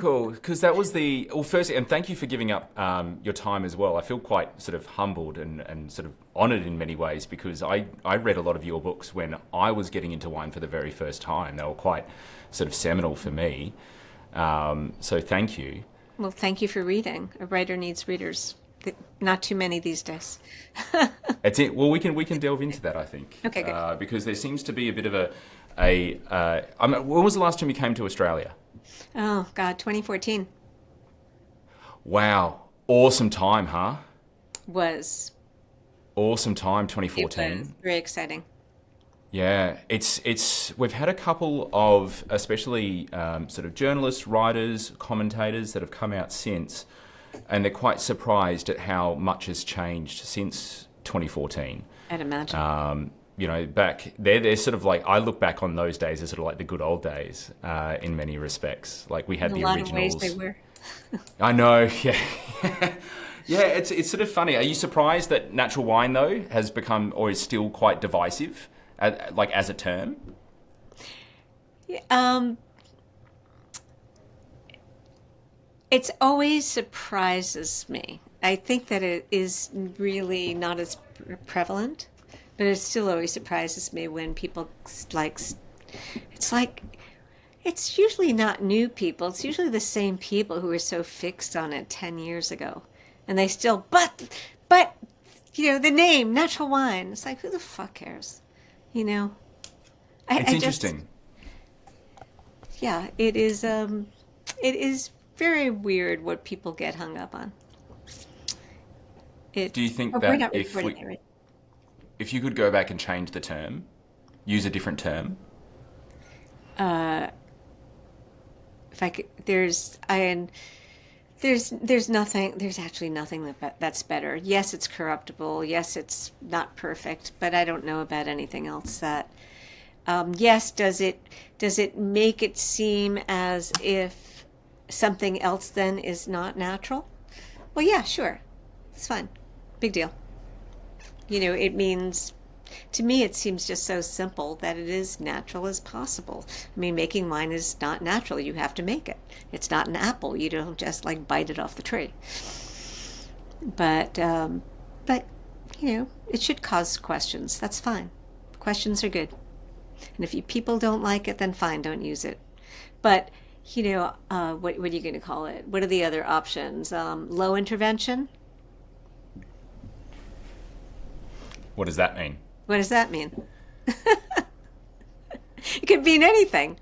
Cool, because that was well, firstly, and thank you for giving up your time as well. I feel quite sort of humbled and sort of honoured in many ways because I read a lot of your books when I was getting into wine for the very first time. They were quite sort of seminal for me. So thank you. Well, thank you for reading. A writer needs readers. Not too many these days. It's it. Well, we can delve into that, I think, Okay, good. because there seems to be a bit of I mean, when was the last time you came to Australia? Oh, God, 2014 Wow, awesome time, huh? was, Awesome time, it was 2014. very exciting. Yeah, it's we've had a couple of especially sort of journalists, writers, commentators that have come out since, and they're quite surprised at how much has changed since 2014. I'd imagine. Back they're sort of like I look back on those days as sort of like the good old days in many respects. Like we In had a the lot of ways they originals. were. I know, yeah. Yeah, it's sort of funny. Are you surprised that natural wine though has become or is still quite divisive, like as a term? Yeah, it's always surprises me. I think that it is really not as prevalent, but it still always surprises me when people like, it's like, it's usually not new people. It's usually the same people who were so fixed on it 10 years ago. And they still, but, the name, natural wine. It's like, who the fuck cares? You know? It's I just, interesting. yeah, it is very weird what people get hung up on. It, Do you think oh, we're that not recording it, right? if you could go back and change the term, use a different term, If I could, there's actually nothing that's better. Yes, it's corruptible. Yes, it's not perfect, but I don't know about anything else that. Yes, does it make it seem as if something else then is not natural? Well, yeah, sure, it's fine, big deal. It means. To me, it seems just so simple that it is natural as possible. I mean, making wine is not natural. You have to make it. It's not an apple. You don't just like bite it off the tree. But it should cause questions. That's fine. Questions are good. And if people don't like it, then fine, don't use it. But what are you going to call it? What are the other options? Low intervention. what does that mean? What does that mean? It could mean anything.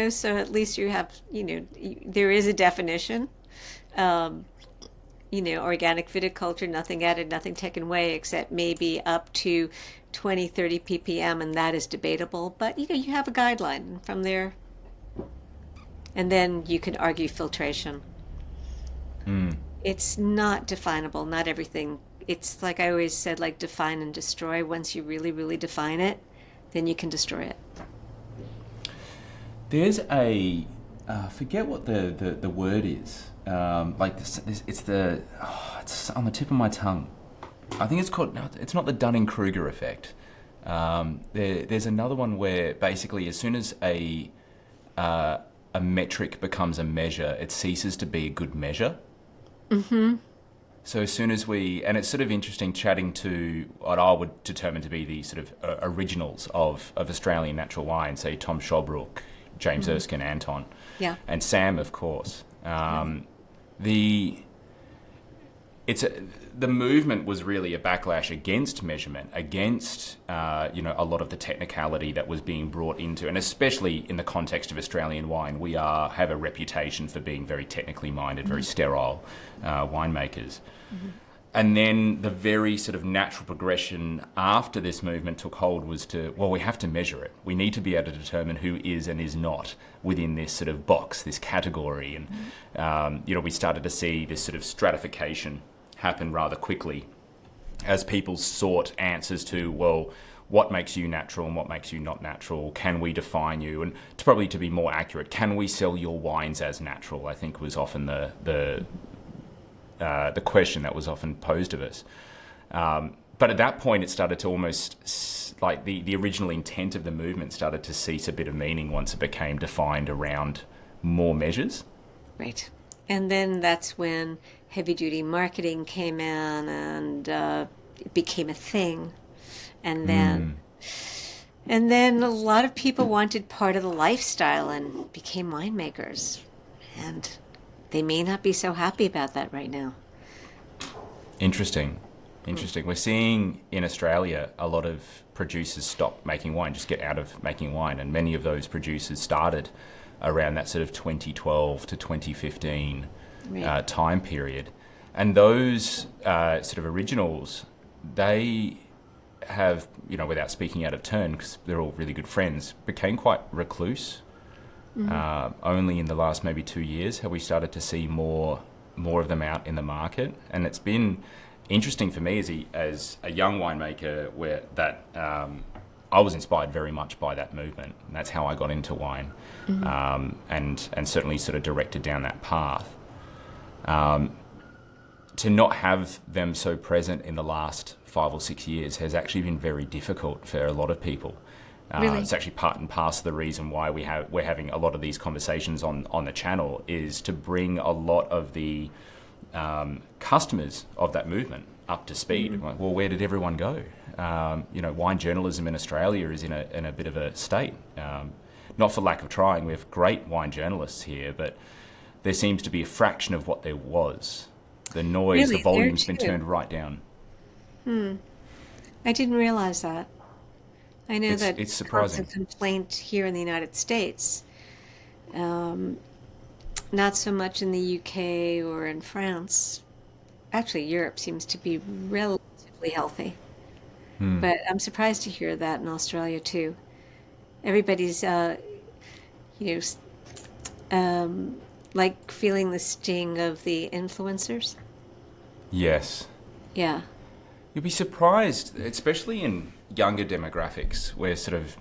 So at least you have, there is a definition. Um, Organic viticulture, nothing added, nothing taken away, except maybe up to 20, 30 ppm, and that is debatable. But, you have a guideline and from there. And then you can argue filtration. It's not definable, not everything. It's like I always said, like define and destroy. Once you really, really define it, then you can destroy it. There's a forget what the word is. Like it's on the tip of my tongue. I think it's called. No, it's not the Dunning-Kruger effect. There's another one where basically as soon as a metric becomes a measure, it ceases to be a good measure. Mm-hmm. So as soon as and it's sort of interesting chatting to what I would determine to be the sort of originals of Australian natural wine, say Tom Shobrook, James Erskine, Anton, Yeah. and Sam, of course. The the movement was really a backlash against measurement, against a lot of the technicality that was being brought into, and especially in the context of Australian wine, we have a reputation for being very technically minded, very sterile winemakers. And then the very sort of natural progression after this movement took hold was we have to measure it. We need to be able to determine who is and is not within this sort of box, this category. And, we started to see this sort of stratification happen rather quickly as people sought answers to, well, what makes you natural and what makes you not natural? Can we define you? And to be more accurate, can we sell your wines as natural? I think was often the question that was often posed of us. But at that point, it started to almost, like the original intent of the movement started to cease a bit of meaning once it became defined around more measures. Right. And then that's when heavy duty marketing came in and it became a thing. And then a lot of people wanted part of the lifestyle and became winemakers. And they may not be so happy about that right now. Interesting. Interesting. We're seeing in Australia a lot of producers stop making wine, just get out of making wine. And many of those producers started around that sort of 2012 to 2015 Right. time period. And those sort of originals, they have, without speaking out of turn, because they're all really good friends, became quite recluse. Only in the last maybe 2 years have we started to see more of them out in the market. And it's been interesting for me as a young winemaker where that I was inspired very much by that movement. And that's how I got into wine, and certainly sort of directed down that path. To not have them so present in the last 5 or 6 years has actually been very difficult for a lot of people. Really? It's actually part and parcel of the reason why we're having a lot of these conversations on the channel, is to bring a lot of the customers of that movement up to speed. Like, well, where did everyone go? Wine journalism in Australia is in a bit of a state. Not for lack of trying. We have great wine journalists here, but there seems to be a fraction of what there was. The noise, Really? the volume's been There too? turned right down. I didn't realize that. I know that It's surprising. constant complaint here in the United States. Not so much in the UK or in France. Actually, Europe seems to be relatively healthy. But I'm surprised to hear that in Australia too. Everybody's, you know, s- like feeling the sting of the influencers. Yes. Yeah. You'll be surprised, especially in younger demographics, we're sort of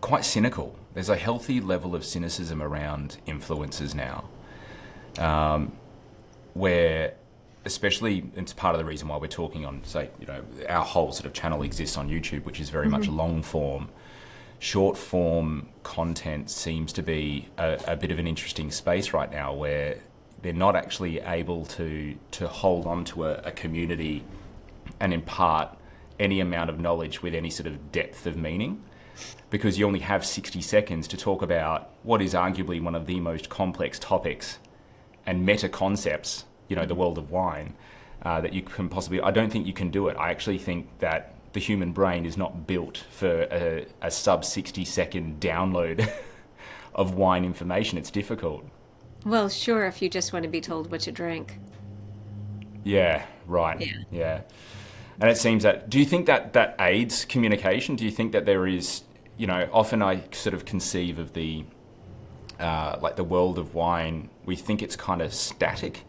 quite cynical. There's a healthy level of cynicism around influencers now, where, especially, it's part of the reason why we're talking on, say, our whole sort of channel exists on YouTube, which is very much long form. Short form content seems to be a bit of an interesting space right now, where they're not actually able to hold on to a community and impart any amount of knowledge with any sort of depth of meaning, because you only have 60 seconds to talk about what is arguably one of the most complex topics and meta concepts, the world of wine, that you can possibly... I don't think you can do it. I actually think that the human brain is not built for a sub 60 second download of wine information. It's difficult. Well, sure, if you just want to be told what to drink. Yeah, right. Yeah. Yeah. And it seems that... Do you think that aids communication? Do you think that there is... often I sort of conceive of the... like the world of wine, we think it's kind of static.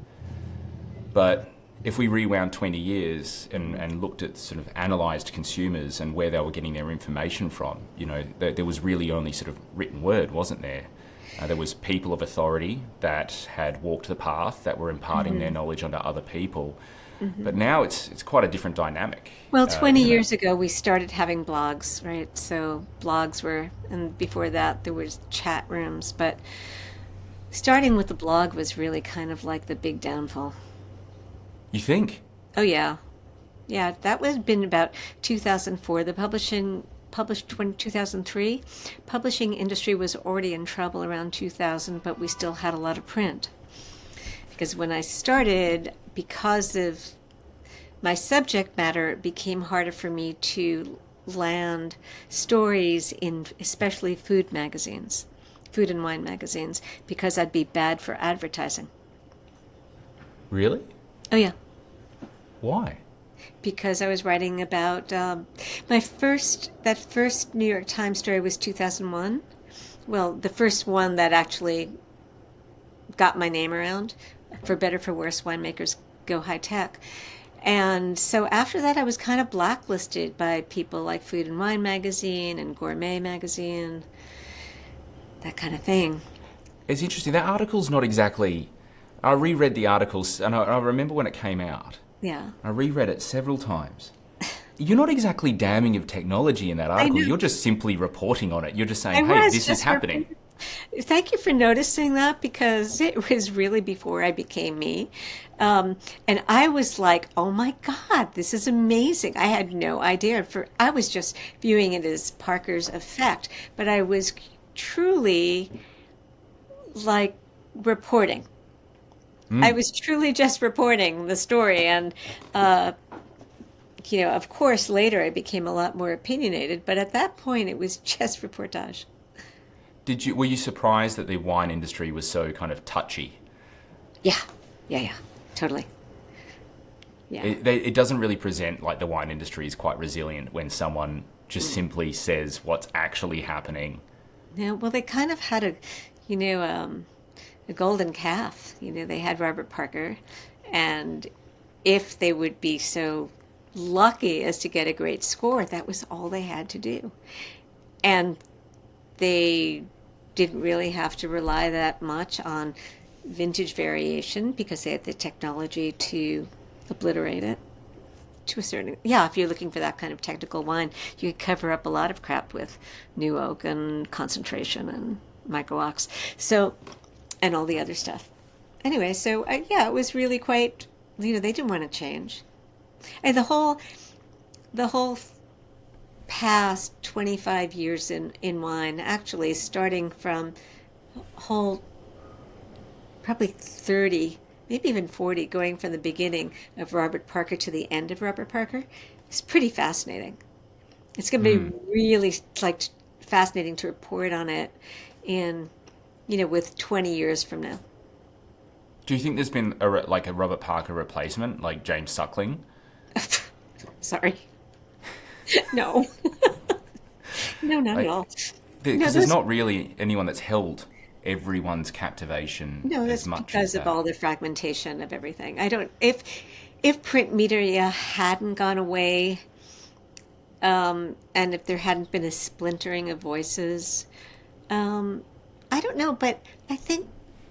But if we rewound 20 years and looked at sort of analysed consumers and where they were getting their information from, there was really only sort of written word, wasn't there? There was people of authority that had walked the path, that were imparting their knowledge onto other people. But now it's quite a different dynamic. Well, 20 years ago, we started having blogs, right? So blogs were, and before that, there was chat rooms. But starting with the blog was really kind of like the big downfall. You think? Oh, yeah. Yeah, that was been about 2004. The published 2003. Publishing industry was already in trouble around 2000, but we still had a lot of print. Because when I started, because of my subject matter, it became harder for me to land stories in especially food and wine magazines, because I'd be bad for advertising. Really? Oh, yeah. Why? Because I was writing about that first New York Times story was 2001. Well, the first one that actually got my name around. For better, for worse, winemakers go high tech. And so after that, I was kind of blacklisted by people like Food and Wine Magazine and Gourmet Magazine, that kind of thing. It's interesting. That article's not exactly... I reread the articles, and I remember when it came out. Yeah. I reread it several times. You're not exactly damning of technology in that article. know. You're just simply reporting on it. You're just I saying, hey, was this is just happening. Thank you for noticing that because it was really before I became me. And I was like, oh my God, this is amazing. I had no idea. I was just viewing it as Parker's effect, but I was truly like reporting. I was truly just reporting the story. And, of course, later I became a lot more opinionated, but at that point it was just reportage. Were you surprised that the wine industry was so kind of touchy? Yeah, yeah, totally. Yeah. It doesn't really present like the wine industry is quite resilient when someone just simply says what's actually happening. Yeah, well, they kind of had a golden calf. They had Robert Parker, and if they would be so lucky as to get a great score, that was all they had to do. And they didn't really have to rely that much on vintage variation because they had the technology to obliterate it to a certain. Yeah, if you're looking for that kind of technical wine, you could cover up a lot of crap with new oak and concentration and micro ox. So, and all the other stuff. Anyway, so yeah, it was really quite. They didn't want to change, and the whole past 25 years in wine, actually starting from whole probably 30, maybe even 40, going from the beginning of Robert Parker to the end of Robert Parker, is pretty fascinating. It's going to be really like fascinating to report on it in, with 20 years from now. Do you think there's been a Robert Parker replacement, like James Suckling? Sorry. No. No, not at all. Because there's not really anyone that's held everyone's captivation No, that's as much because as of that. all the fragmentation of everything. I don't. If print media hadn't gone away, and if there hadn't been a splintering of voices, I don't know. But I think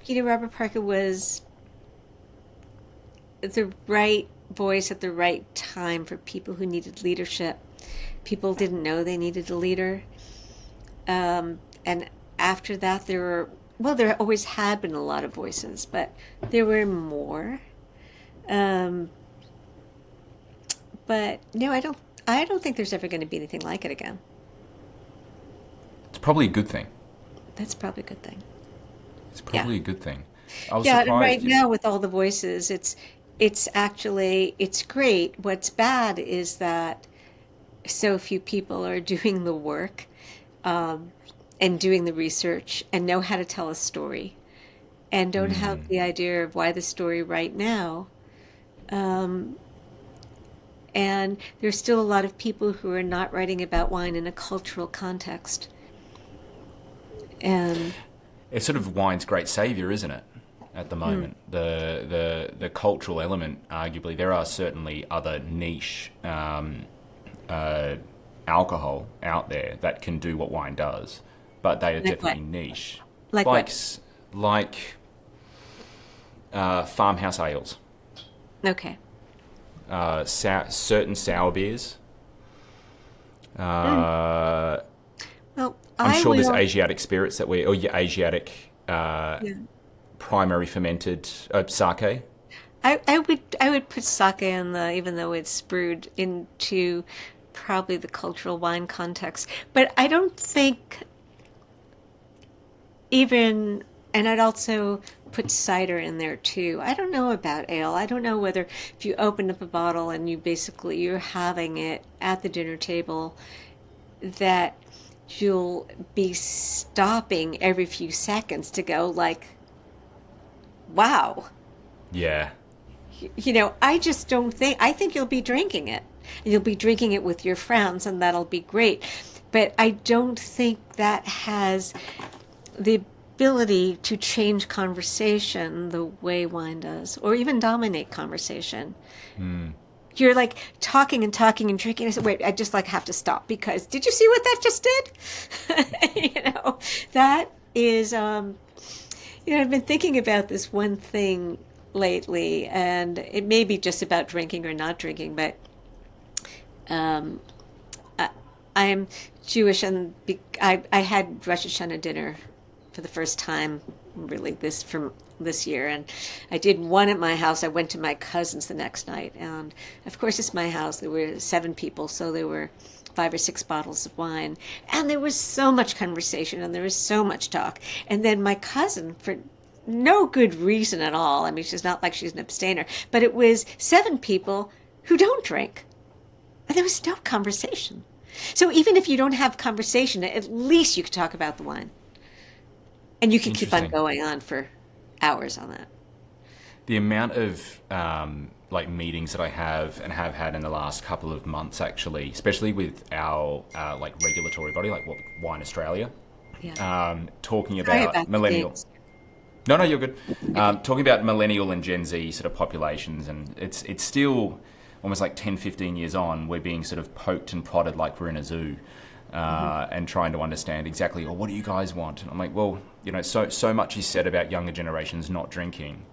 Robert Parker was the right voice at the right time for people who needed leadership. People didn't know they needed a leader, and after that, there always had been a lot of voices, but there were more. But no, I don't think there's ever going to be anything like it again. It's probably a good thing. That's probably a good thing. It's Yeah. probably a good thing. I was Yeah, and right surprised. now with all the voices, it's great. What's bad is that so few people are doing the work, and doing the research and know how to tell a story and don't have the idea of why the story right now. And there's still a lot of people who are not writing about wine in a cultural context. And It's sort of wine's great savior, isn't it? At the moment, the cultural element, arguably, there are certainly other niche alcohol out there that can do what wine does, but they are like what? definitely niche. Like like what? s- like farmhouse ales, Okay. certain sour beers. Well, I'm I sure there's will. Asiatic spirits or Asiatic Yeah. primary fermented sake. I would put sake in even though it's brewed into probably the cultural wine context. But I don't think even, and I'd also put cider in there too. I don't know about ale. I don't know whether if you open up a bottle and you're having it at the dinner table, that you'll be stopping every few seconds to go like, wow. Yeah. I just don't think, I think you'll be drinking it. And you'll be drinking it with your friends, and that'll be great. But I don't think that has the ability to change conversation the way wine does, or even dominate conversation. You're like talking and talking and drinking. I said, wait, I just like have to stop because did you see what that just did? That is, I've been thinking about this one thing lately, and it may be just about drinking or not drinking, but I, I'm Jewish, and I had Rosh Hashanah dinner for the first time, really this year. And I did one at my house. I went to my cousin's the next night, and of course it's my house. There were 7 people, so there were 5 or 6 bottles of wine, and there was so much conversation, and there was so much talk. And then my cousin, for no good reason at all, I mean, she's not like she's an abstainer, but it was 7 people who don't drink, and there was no conversation. So even if you don't have conversation, at least you could talk about the wine. And you can keep on going on for hours on that. The amount of like meetings that I have and have had in the last couple of months, actually, especially with our like regulatory body, like Wine Australia, talking about millennials. No, you're good. Talking about millennial and Gen Z sort of populations, and it's still almost like 10, 15 years on, we're being sort of poked and prodded like we're in a zoo. And trying to understand exactly, what do you guys want? And I'm like, well, you know, so much is said about younger generations not drinking,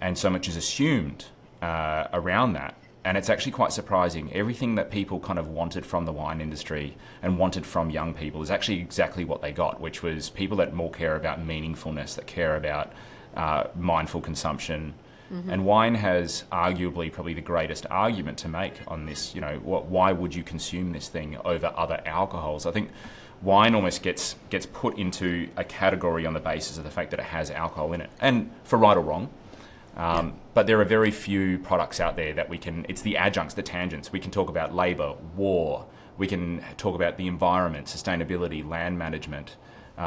and so much is assumed around that. And it's actually quite surprising. Everything that people kind of wanted from the wine industry and wanted from young people is actually exactly what they got, which was people that more care about meaningfulness, that care about mindful consumption. And wine has arguably probably the greatest argument to make on this. You know, why would you consume this thing over other alcohols? I think wine almost gets put into a category on the basis of the fact that it has alcohol in it, and for right or wrong. But there are very few products out there that we can, it's the adjuncts, the tangents. We can talk about labour, war. We can talk about the environment, sustainability, land management.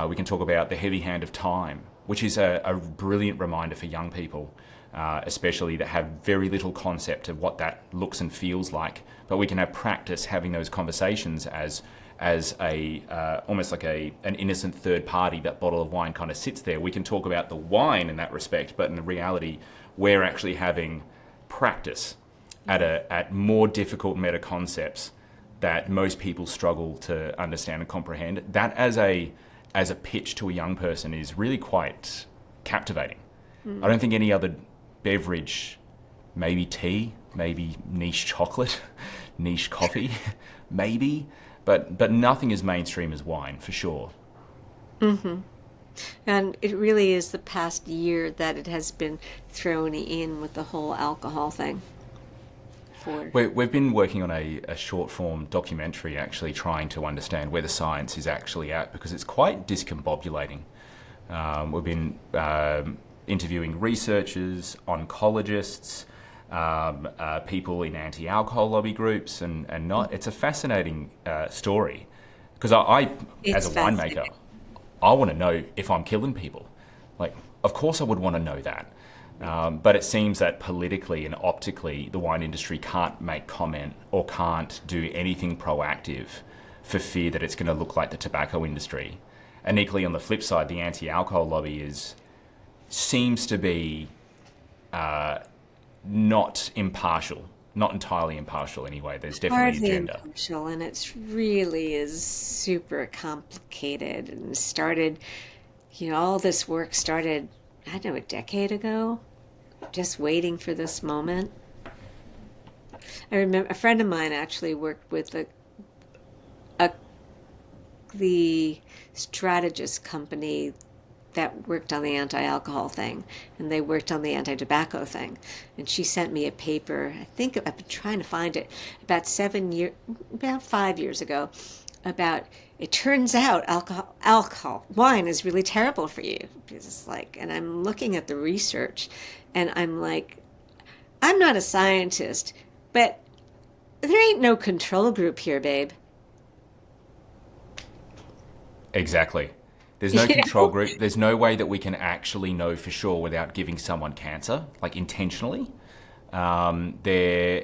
We can talk about the heavy hand of time, which is a brilliant reminder for young people. Especially that have very little concept of what that looks and feels like, but we can have practice having those conversations as a almost like an innocent third party. That bottle of wine kind of sits there. We can talk about the wine in that respect, but in reality, we're actually having practice at more difficult meta concepts that most people struggle to understand and comprehend. That as a pitch to a young person is really quite captivating. I don't think any other beverage, maybe tea, maybe niche chocolate, niche coffee, maybe, but nothing as mainstream as wine, for sure. And it really is the past year that it has been thrown in with the whole alcohol thing. We've been working on a short form documentary, actually trying to understand where the science is actually at, because it's quite discombobulating. We've been interviewing researchers, oncologists, people in anti-alcohol lobby groups, and not. It's a fascinating story, because I as a winemaker, I want to know if I'm killing people. Like, of course I would want to know that. But it seems that politically and optically, the wine industry can't make comment or can't do anything proactive for fear that it's going to look like the tobacco industry. And equally on the flip side, the anti-alcohol lobby seems to be not impartial, not entirely impartial anyway. There's definitely agenda. Impartial, and it really is super complicated, and started, all this work started, I don't know, a decade ago, just waiting for this moment. I remember a friend of mine actually worked with the strategist company that worked on the anti-alcohol thing, and they worked on the anti-tobacco thing. And she sent me a paper, I think I've been trying to find it, about 5 years ago, about, it turns out wine is really terrible for you. It's like, and I'm looking at the research, and I'm like, I'm not a scientist, but there ain't no control group here, babe. Exactly. There's no control group. There's no way that we can actually know for sure without giving someone cancer, like intentionally. There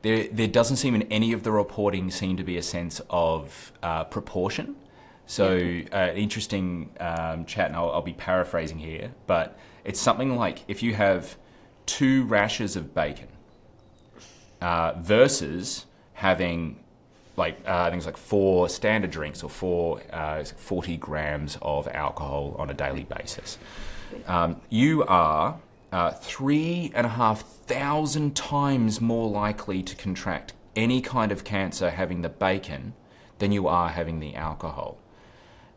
doesn't seem in any of the reporting seem to be a sense of proportion. So interesting chat, and I'll be paraphrasing here, but it's something like if you have 2 rashers of bacon versus having things like 4 standard drinks or 40 grams of alcohol on a daily basis. You are 3,500 times more likely to contract any kind of cancer having the bacon than you are having the alcohol.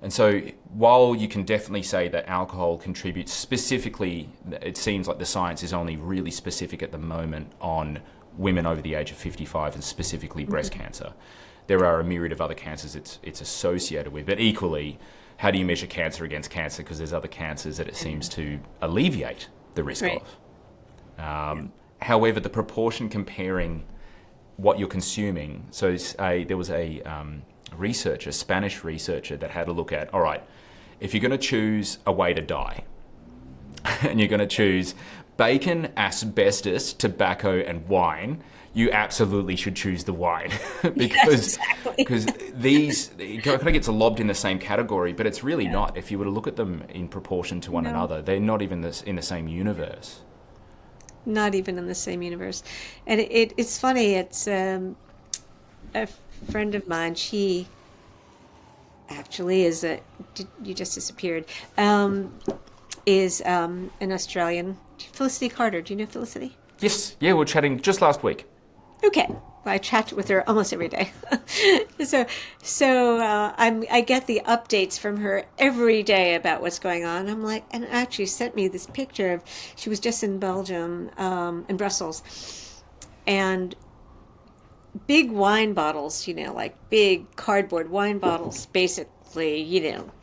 And so while you can definitely say that alcohol contributes specifically, it seems like the science is only really specific at the moment on women over the age of 55 and specifically breast cancer. There are a myriad of other cancers it's associated with, but equally, how do you measure cancer against cancer? Because there's other cancers that it seems to alleviate the risk of. However, the proportion comparing what you're consuming, so there was a Spanish researcher that had a look at, all right, if you're going to choose a way to die, and you're going to choose bacon, asbestos, tobacco, and wine, you absolutely should choose the wine because these kind of gets lobbed in the same category, but it's really not. If you were to look at them in proportion to one another, they're not even in the same universe. Not even in the same universe. And it's funny, it's a friend of mine, she actually is you just disappeared, is an Australian, Felicity Carter. Do you know Felicity? Yes, yeah, we were chatting just last week. Okay, well, I chat with her almost every day. I get the updates from her every day about what's going on. I'm like, and actually sent me this picture of, she was just in Belgium, in Brussels, and big wine bottles, like big cardboard wine bottles, basically,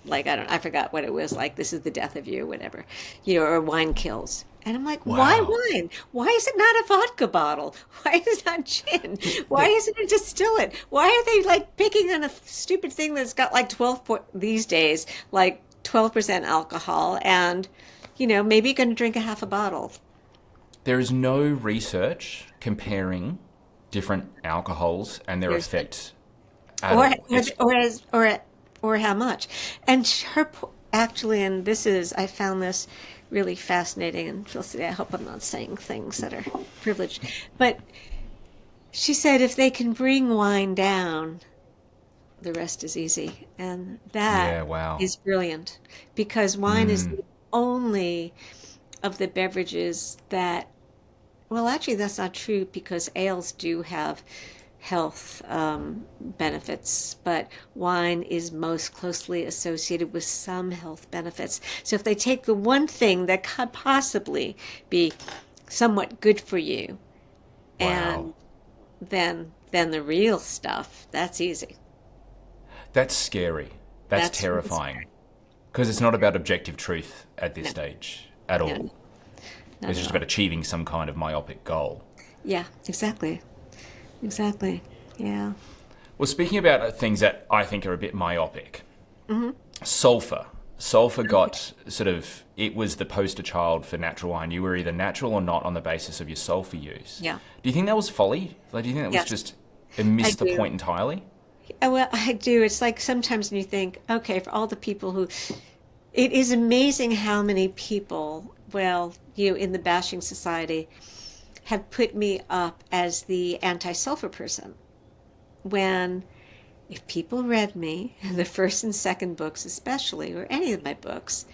like, I forgot what it was, like, this is the death of you, whatever, or wine kills. And I'm like, Why wine? Why is it not a vodka bottle? Why is it not gin? Why isn't it distillate? Why are they like picking on a stupid thing that's got like 12% alcohol and, maybe you're going to drink a half a bottle? There is no research comparing different alcohols and their effect at all. Or how much. And actually, and I found this really fascinating, and Felicity, I hope I'm not saying things that are privileged, but she said if they can bring wine down, the rest is easy. And that is brilliant, because wine is the only of the beverages that, well, actually that's not true, because ales do have health benefits, but wine is most closely associated with some health benefits. So if they take the one thing that could possibly be somewhat good for you, and then the real stuff, that's easy. That's scary. That's terrifying. Because it's not about objective truth at this stage at all. It's just about achieving some kind of myopic goal. Yeah, exactly. Exactly. Yeah. Well, speaking about things that I think are a bit myopic, Sulfur. Sulfur got it was the poster child for natural wine. You were either natural or not on the basis of your sulfur use. Yeah. Do you think that was folly? Like, do you think that was just, it missed the point entirely? Well, I do. It's like sometimes when you think, okay, for all the people who, it is amazing how many people, in the bashing society, have put me up as the anti-sulfur person, when if people read me, the first and second books especially, or any of my books,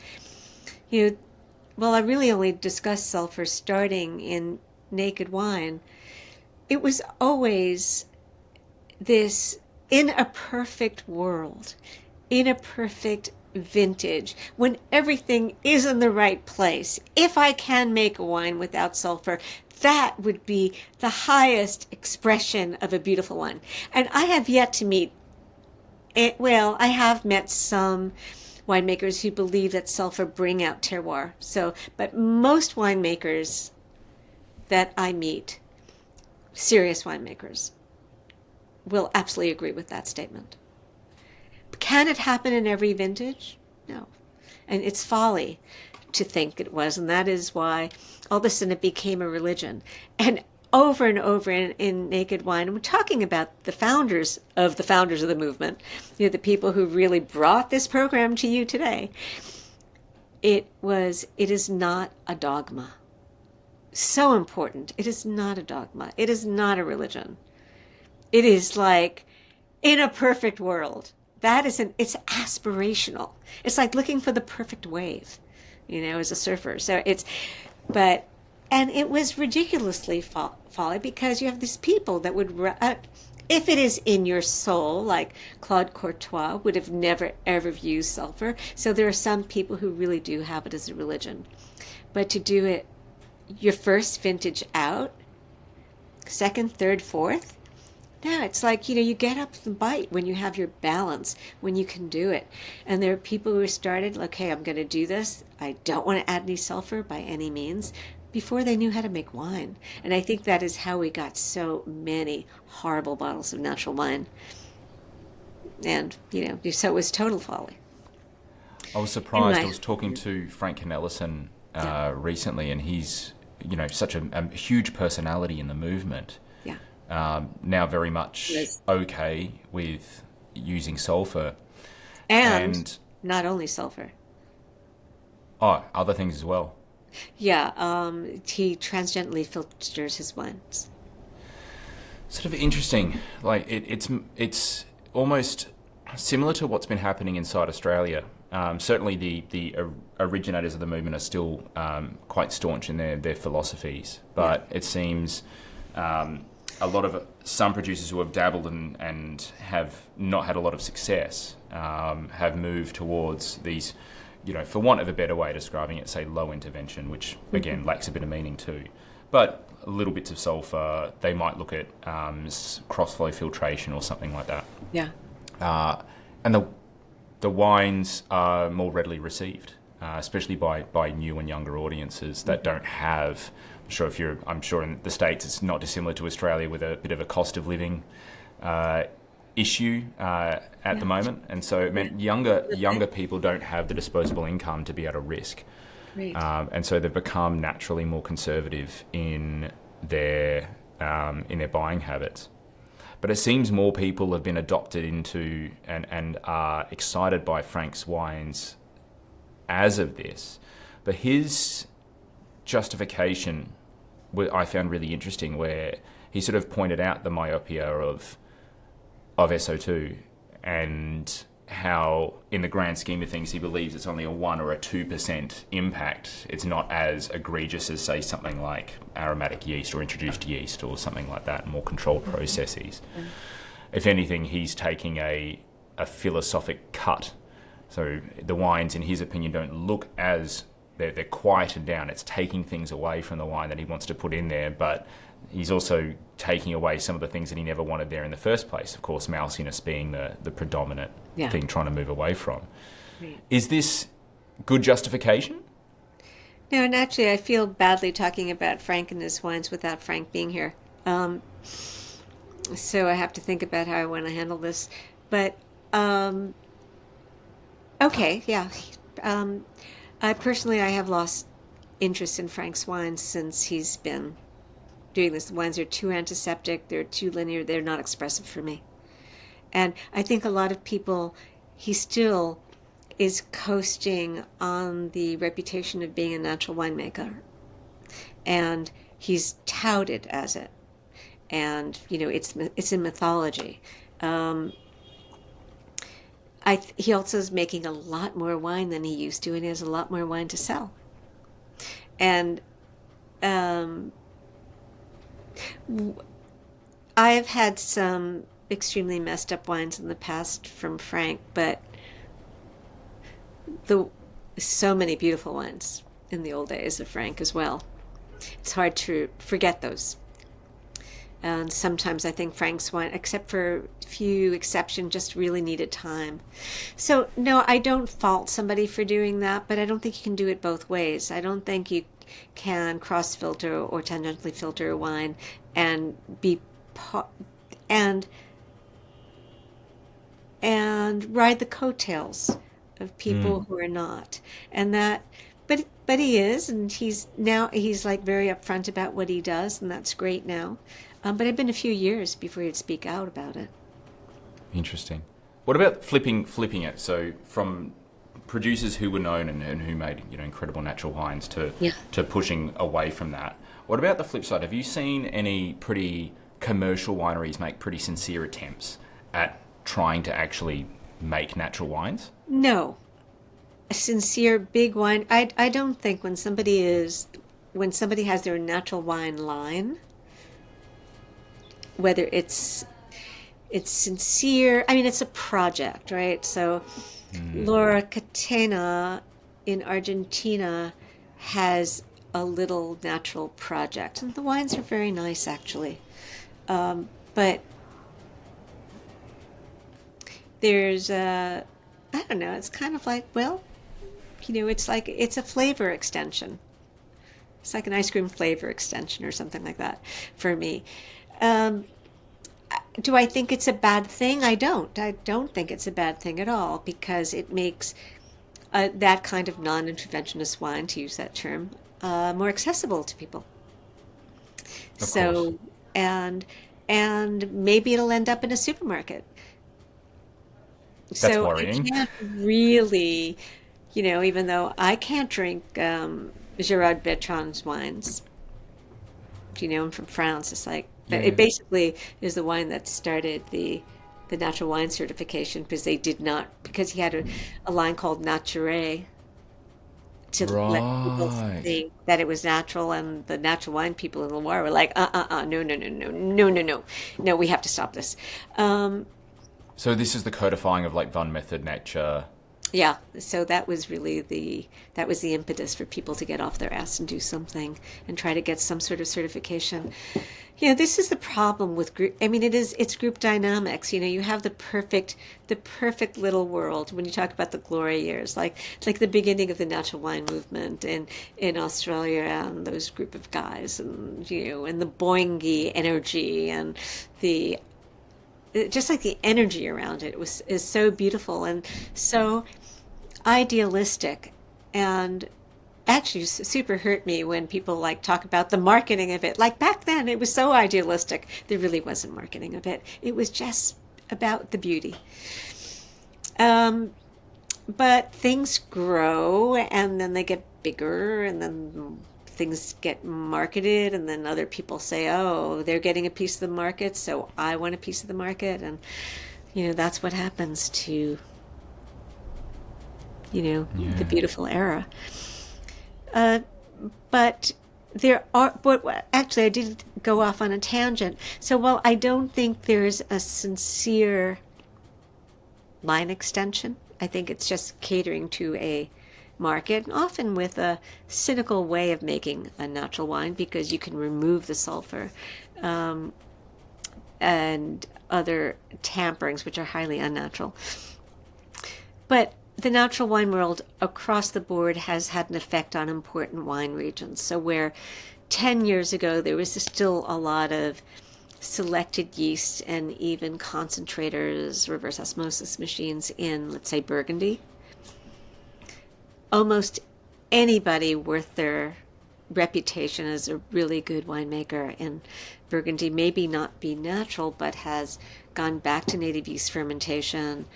I really only discussed sulfur starting in Naked Wine. It was always this, in a perfect world, in a perfect vintage, when everything is in the right place, if I can make a wine without sulfur, that would be the highest expression of a beautiful wine. And I have yet to meet I have met some winemakers who believe that sulfur bring out terroir. But most winemakers that I meet, serious winemakers, will absolutely agree with that statement. Can it happen in every vintage? No. And it's folly to think it was, and that is why all of a sudden it became a religion. And over and over in Naked Wine, and we're talking about the founders of the movement, the people who really brought this program to you today. It is not a dogma. So important. It is not a dogma. It is not a religion. It is like, in a perfect world, it's aspirational. It's like looking for the perfect wave, as a surfer. So and it was ridiculously folly, because you have these people that would, If it is in your soul, like Claude Courtois would have never ever used sulfur. So there are some people who really do have it as a religion. But to do it your first vintage out, second, third, fourth, no, it's like, you get up the bite when you have your balance, when you can do it. And there are people who started, like, okay, I'm going to do this. I don't want to add any sulfur by any means, before they knew how to make wine. And I think that is how we got so many horrible bottles of natural wine. And, so it was total folly. I was surprised. I was talking to Frank Ellison recently, and he's, such a huge personality in the movement. Now very much okay with using sulfur. And not only sulfur. Oh, other things as well. Yeah, he transgently filters his wines. Sort of interesting. Like it's almost similar to what's been happening inside Australia. Certainly the originators of the movement are still quite staunch in their philosophies, but it seems a lot of some producers who have dabbled and have not had a lot of success have moved towards these, for want of a better way of describing it, say low intervention, which again lacks a bit of meaning too. But little bits of sulfur, they might look at cross-flow filtration or something like that. Yeah. And the wines are more readily received, especially by new and younger audiences that don't have. I'm sure in the States it's not dissimilar to Australia with a bit of a cost of living issue at the moment, and so it meant younger people don't have the disposable income to be able to risk, and so they've become naturally more conservative in their buying habits. But it seems more people have been adopted into and are excited by Frank's wines as of this. But his justification I found really interesting, where he sort of pointed out the myopia of SO2 and how in the grand scheme of things he believes it's only a 1 or a 2% impact. It's not as egregious as, say, something like aromatic yeast or introduced yeast or something like that, more controlled processes. If anything, he's taking a philosophic cut. So the wines, in his opinion, don't look as they're quieted down. It's taking things away from the wine that he wants to put in there, but he's also taking away some of the things that he never wanted there in the first place. Of course, mousiness being the predominant thing trying to move away from. Right. Is this good justification? No, and actually I feel badly talking about Frank and his wines without Frank being here. So I have to think about how I want to handle this. But, okay, yeah. I have lost interest in Frank's wines since he's been doing this. The wines are too antiseptic, they're too linear, they're not expressive for me. And I think a lot of people, he still is coasting on the reputation of being a natural winemaker. And he's touted as it. And, it's in mythology. He also is making a lot more wine than he used to, and he has a lot more wine to sell. And I've had some extremely messed up wines in the past from Frank, but so many beautiful wines in the old days of Frank as well. It's hard to forget those. And sometimes I think Frank's wine, except for a few exceptions, just really needed time. So, no, I don't fault somebody for doing that, but I don't think you can do it both ways. I don't think you can cross-filter or tangentially filter a wine and ride the coattails of people who are not. And that, but he is, and he's like very upfront about what he does, and that's great now. But it'd been a few years before he'd speak out about it. Interesting. What about flipping it? So from producers who were known and who made incredible natural wines to pushing away from that. What about the flip side? Have you seen any pretty commercial wineries make pretty sincere attempts at trying to actually make natural wines? No. A sincere big wine. I don't think when somebody has their natural wine line, whether it's it's sincere. I mean, it's a project, right? So Mm. Laura Catena in Argentina has a little natural project, and the wines are very nice, actually. But there's I don't know, it's kind of like, well, it's like it's a flavor extension. It's like an ice cream flavor extension or something like that for me. Um, do I think it's a bad thing? I don't. I don't think it's a bad thing at all because it makes that kind of non-interventionist wine, to use that term, more accessible to people. Of course. So, and and maybe it'll end up in a supermarket. That's So I worrying. can't really, even though I can't drink Gerard Bertrand's wines, I'm from France. It's like it Yeah. basically is the wine that started the natural wine certification because they did not because he had a line called Nature to let people Right. think that it was natural, and the natural wine people in Loire were like, no, no, no, no, no, no, no, no, we have to stop this. Um, So this is the codifying of like Van Method nature. Yeah, so that was really that was the impetus for people to get off their ass and do something and try to get some sort of certification. This is the problem with group. I mean, it's group dynamics. You have the perfect little world when you talk about the glory years, like the beginning of the natural wine movement in Australia and those group of guys and the boingy energy and the just like the energy around it is so beautiful and so idealistic and actually super hurt me when people like talk about the marketing of it. Like back then it was so idealistic. There really wasn't marketing of it. It was just about the beauty. Um, but things grow and then they get bigger and then things get marketed and then other people say, oh, they're getting a piece of the market, so I want a piece of the market. And, that's what happens to, the Yeah. beautiful era. Uh, but but actually, I did go off on a tangent. So while I don't think there's a sincere line extension, I think it's just catering to a market, often with a cynical way of making a natural wine because you can remove the sulfur um, and other tamperings, which are highly unnatural. But the natural wine world across the board has had an effect on important wine regions. So where 10 years ago there was still a lot of selected yeast and even concentrators, reverse osmosis machines in, let's say, Burgundy, almost anybody worth their reputation as a really good winemaker in Burgundy maybe not be natural, but has gone back to native yeast fermentation,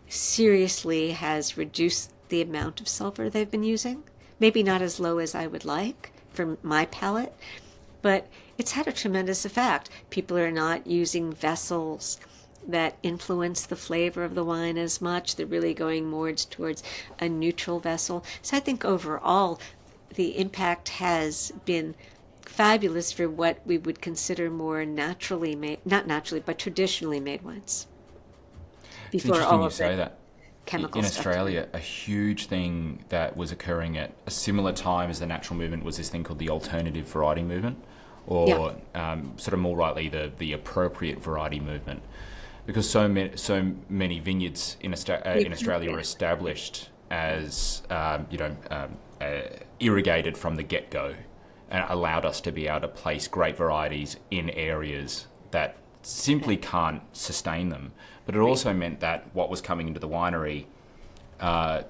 seriously has reduced the amount of sulfur they've been using. Maybe not as low as I would like for my palate, but it's had a tremendous effect. People are not using vessels that influence the flavor of the wine as much. They're really going more towards a neutral vessel. So I think overall, the impact has been fabulous for what we would consider more naturally made, not naturally, but traditionally made wines It's before interesting all you of the say that. chemical In stuff came in. Australia, a huge thing that was occurring at a similar time as the natural movement was this thing called the alternative variety movement, Yeah. or sort of more rightly, the appropriate variety movement, because so many vineyards in Australia Yeah. were established as irrigated from the get go, and allowed us to be able to place great varieties in areas that simply can't sustain them. But it Right. also meant that what was coming into the winery,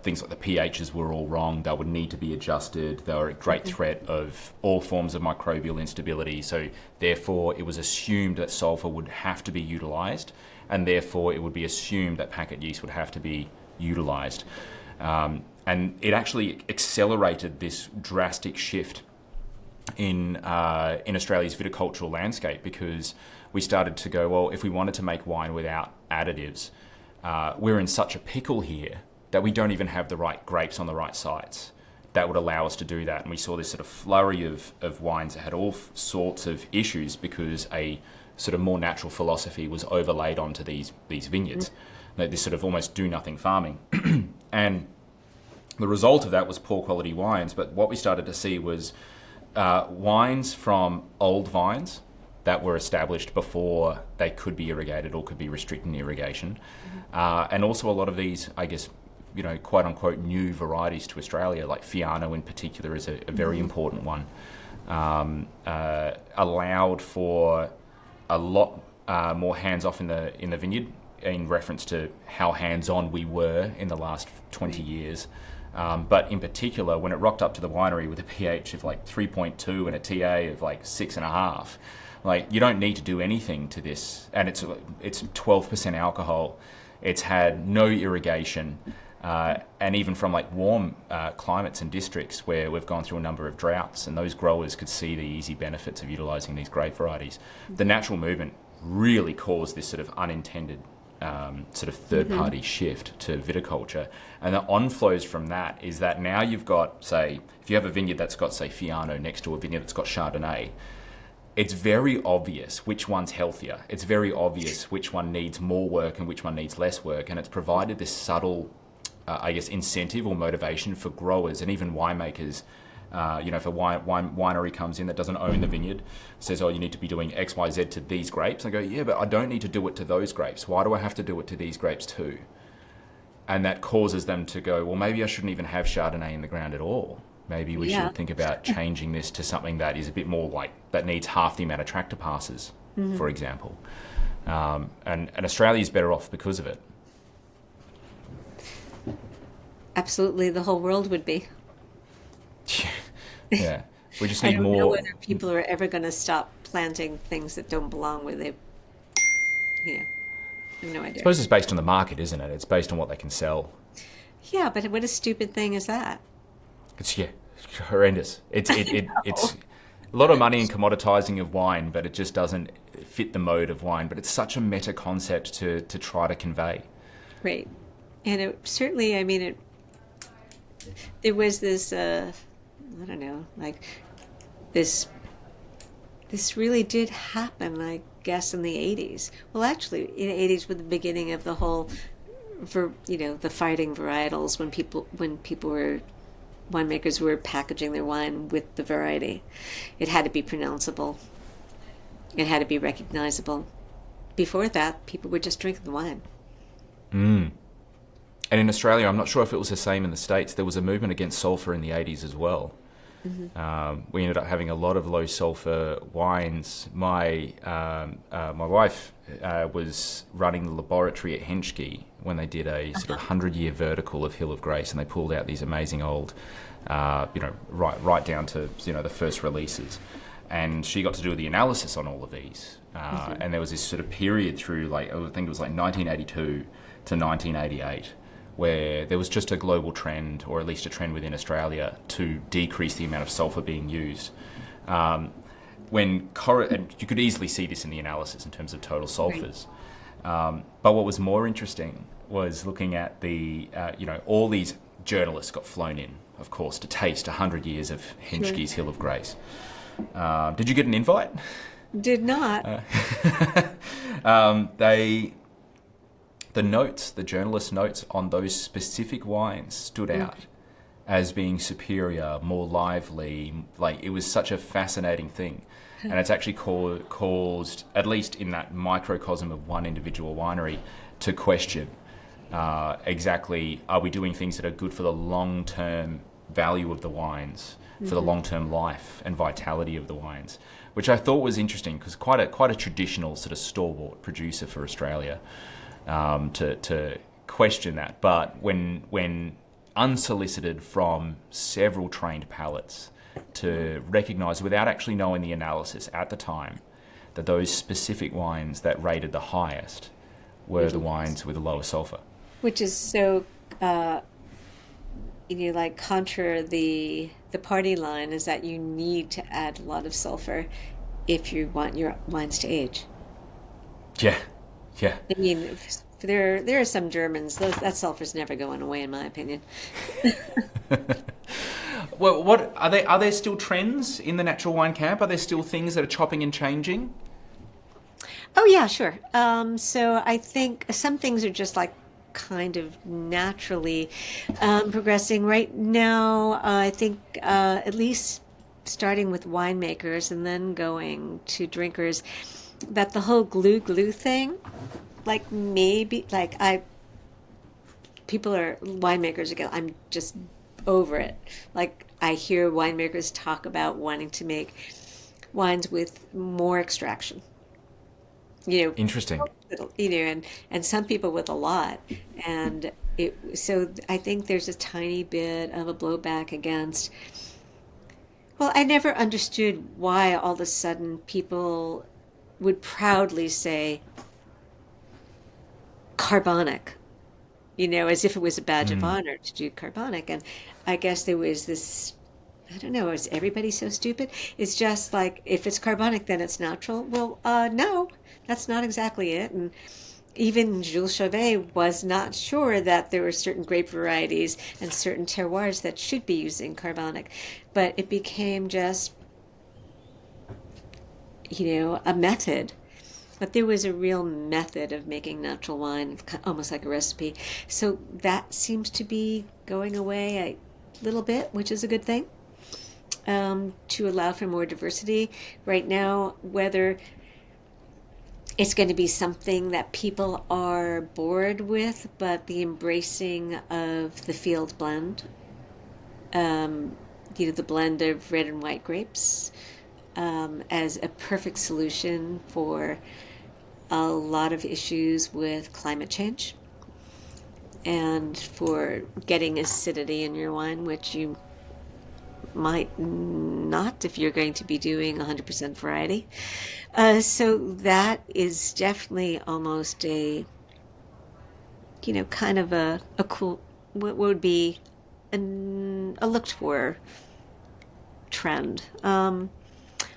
things like the pHs were all wrong. They would need to be adjusted. They were a great Mhm. threat of all forms of microbial instability. So therefore, it was assumed that sulfur would have to be utilised, and therefore it would be assumed that packet yeast would have to be utilised. And it actually accelerated this drastic shift in Australia's viticultural landscape, because we started to go, well, if we wanted to make wine without additives, we're in such a pickle here that we don't even have the right grapes on the right sites that would allow us to do that. And we saw this sort of flurry of wines that had all sorts of issues because a sort of more natural philosophy was overlaid onto these vineyards. This sort of almost do-nothing farming. And the result of that was poor quality wines. But what we started to see was wines from old vines that were established before they could be irrigated or could be restricted in irrigation. And also a lot of these, I guess, quote unquote new varieties to Australia, like Fiano in particular is a very important one, allowed for a lot more hands-off in the vineyard, in reference to how hands-on we were in the last 20 years. But in particular, when it rocked up to the winery with a pH of like 3.2 and a TA of like 6.5, like, you don't need to do anything to this. And it's 12% alcohol. It's had no irrigation. And even from like warm climates and districts where we've gone through a number of droughts, and those growers could see the easy benefits of utilising these grape varieties. The natural movement really caused this sort of unintended sort of third-party shift to viticulture. And the on-flows from that is that now you've got, say, if you have a vineyard that's got, say, Fiano next to a vineyard that's got Chardonnay, it's very obvious which one's healthier. It's very obvious which one needs more work and which one needs less work. And it's provided this subtle, I guess, incentive or motivation for growers and even winemakers. If a winery comes in that doesn't own the vineyard, says, oh, you need to be doing X, Y, Z to these grapes. I go, yeah, but I don't need to do it to those grapes. Why do I have to do it to these grapes too? And that causes them to go, well, maybe I shouldn't even have Chardonnay in the ground at all. Maybe we should think about changing this to something that is a bit more like, that needs half the amount of tractor passes, for example. And Australia's better off because of it. Absolutely, the whole world would be. Yeah, we just I need don't more. know whether people are ever going to stop planting things that don't belong where they, I have no I idea. suppose it's based on the market, isn't it? It's based on what they can sell. Yeah, but what a stupid thing is that? It's horrendous. It's a lot of money in commoditizing of wine, but it just doesn't fit the mode of wine. But it's such a meta concept to try to convey. Right. And it certainly, there was this, I don't know, like this really did happen, I guess, in the 80s. Well, actually, in the 80s with the beginning of the whole, the fighting varietals, when winemakers were packaging their wine with the variety. It had to be pronounceable. It had to be recognizable. Before that, people were just drinking the wine. And in Australia, I'm not sure if it was the same in the States, there was a movement against sulfur in the 80s as well. We ended up having a lot of low sulfur wines. My wife was running the laboratory at Henschke when they did a sort of 100-year vertical of Hill of Grace, and they pulled out these amazing old, right down to the first releases. And she got to do the analysis on all of these. And there was this sort of period through, I think it was 1982 to 1988, where there was just a global trend, or at least a trend within Australia, to decrease the amount of sulfur being used. And you could easily see this in the analysis in terms of total sulfurs. But what was more interesting was looking at the, all these journalists got flown in, of course, to taste 100 years of Henschke's Hill of Grace. Did you get an invite? Did not. The journalist notes on those specific wines stood out as being superior, more lively. It was such a fascinating thing. And it's actually caused, at least in that microcosm of one individual winery, to question exactly, are we doing things that are good for the long-term value of the wines, for the long-term life and vitality of the wines, which I thought was interesting, because quite a traditional sort of stalwart producer for Australia, to question that. But when unsolicited from several trained palates, to recognise, without actually knowing the analysis at the time, that those specific wines that rated the highest were the wines with the lower sulphur. Which is so, contra the party line is that you need to add a lot of sulfur if you want your wines to age. Yeah. I mean, there are some Germans, that sulfur's never going away, in my opinion. Well, what are there still trends in the natural wine camp? Are there still things that are chopping and changing? Oh yeah, sure. So I think some things are just like kind of naturally progressing. Right now, I think at least starting with winemakers and then going to drinkers, that the whole glue thing, like maybe like I people are winemakers again. I'm just over it. Like I hear winemakers talk about wanting to make wines with more extraction. You Interesting. and some people with a lot, and so I think there's a tiny bit of a blowback against. Well, I never understood why all of a sudden people would proudly say carbonic, as if it was a badge of Mm. honor to do carbonic. And I guess there was this, I don't know, is everybody so stupid? It's just like if it's carbonic, then it's natural. Well, no, that's not exactly it. And even Jules Chauvet was not sure that there were certain grape varieties and certain terroirs that should be using carbonic. But it became just, a method. But there was a real method of making natural wine, almost like a recipe. So that seems to be going away a little bit, which is a good thing, to allow for more diversity. Right now, whether it's going to be something that people are bored with, but the embracing of the field blend, the blend of red and white grapes, as a perfect solution for a lot of issues with climate change and for getting acidity in your wine, which you might not if you're going to be doing 100% variety. So that is definitely almost kind of a cool, what would be a looked for trend.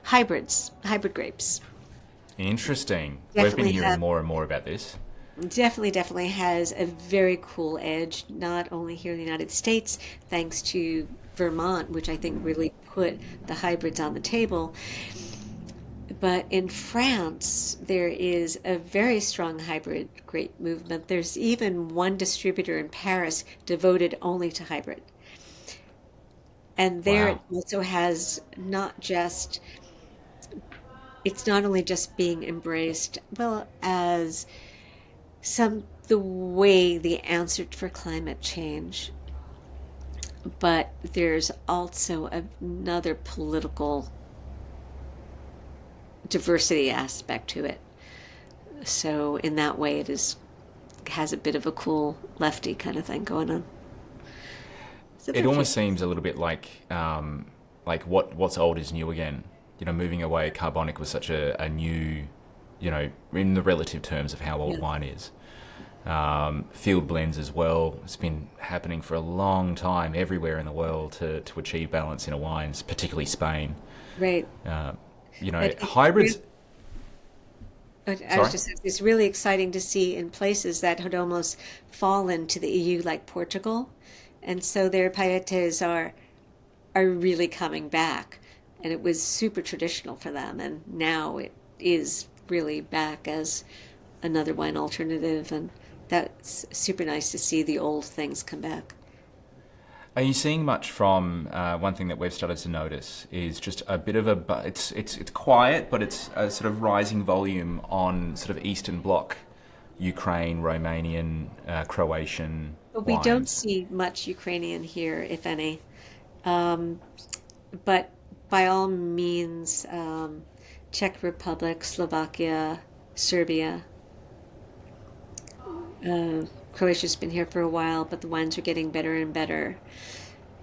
Hybrid grapes. Interesting. We've been Definitely hearing have more and more about this. definitely has a very cool edge, not only here in the United States, thanks to Vermont, which I think really put the hybrids on the table, but in France, there is a very strong hybrid grape movement. There's even one distributor in Paris devoted only to hybrid. And there it Wow. also has it's not only just being embraced, well, as the way the answer for climate change, but there's also another political diversity aspect to it. So in that way, has a bit of a cool lefty kind of thing going on. So It there are a few. almost seems a little bit like what's old is new again. Moving away, carbonic was such a new, in the relative terms of how old Yeah, wine is. Field blends as well. It's been happening for a long time everywhere in the world to achieve balance in a wines, particularly Spain. right. Uh, But hybrids. I was Sorry. just it's really exciting to see in places that had almost fallen to the EU, like Portugal, and so their paetes are really coming back, and it was super traditional for them, and now it is really back as another wine alternative, and that's super nice to see the old things come back. Are you seeing much from one thing that we've started to notice is just a bit of it's quiet, but it's a sort of rising volume on sort of Eastern Bloc, Ukraine, Romanian, Croatian But we don't wines. see much Ukrainian here, if any. Um, but by all means, Czech Republic, Slovakia, Serbia, Croatia's been here for a while, but the wines are getting better and better.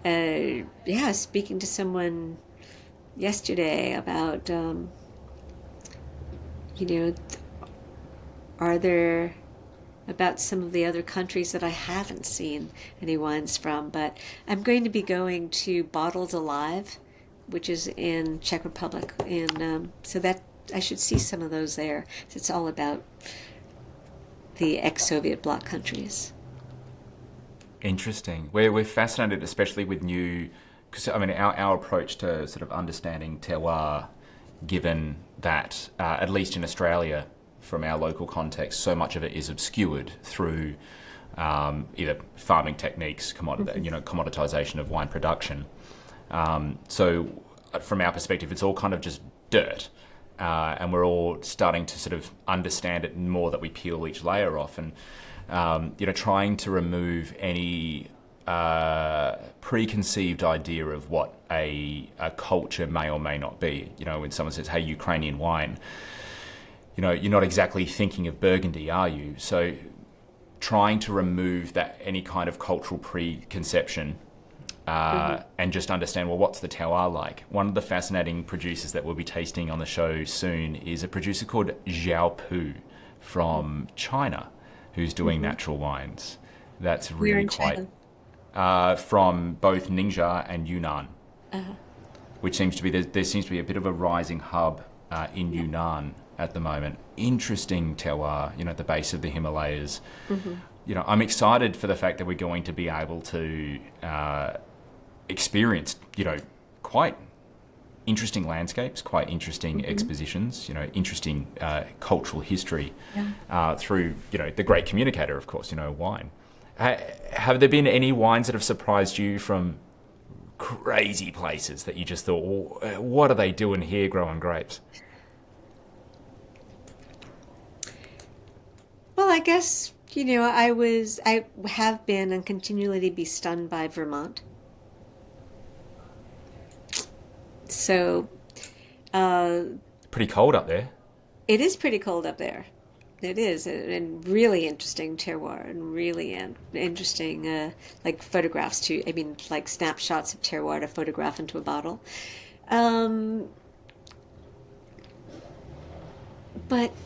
Yeah, speaking to someone yesterday about, you know, are there about some of the other countries that I haven't seen any wines from, but I'm going to be going to Bottles Alive, which is in Czech Republic, and so that I should see some of those there. It's all about the ex-Soviet bloc countries. Interesting. We're fascinated, especially with new, because I mean our approach to sort of understanding terroir, given that at least in Australia, from our local context, so much of it is obscured through either farming techniques, commoditization of wine production. So from our perspective, it's all kind of just dirt. And we're all starting to sort of understand it more that we peel each layer off, and trying to remove any preconceived idea of what a culture may or may not be. When someone says, "Hey, Ukrainian wine," you're not exactly thinking of Burgundy, are you? So trying to remove that any kind of cultural preconception. And just understand, well, what's the terroir like? One of the fascinating producers that we'll be tasting on the show soon is a producer called Xiaopu from China, who's doing natural wines. That's really quite... from both Ningxia and Yunnan, which seems to be... There seems to be a bit of a rising hub in Yunnan at the moment. Interesting terroir, at the base of the Himalayas. I'm excited for the fact that we're going to be able to... experienced, quite interesting landscapes, quite interesting expositions, interesting cultural history through, the great communicator, of course, wine. Have there been any wines that have surprised you from crazy places that you just thought, well, what are they doing here growing grapes? Well, I guess, I have been and continually be stunned by Vermont. So, pretty cold up there. It is pretty cold up there. It is, and really interesting terroir, and really interesting, like photographs too. I mean, like snapshots of terroir to photograph into a bottle. But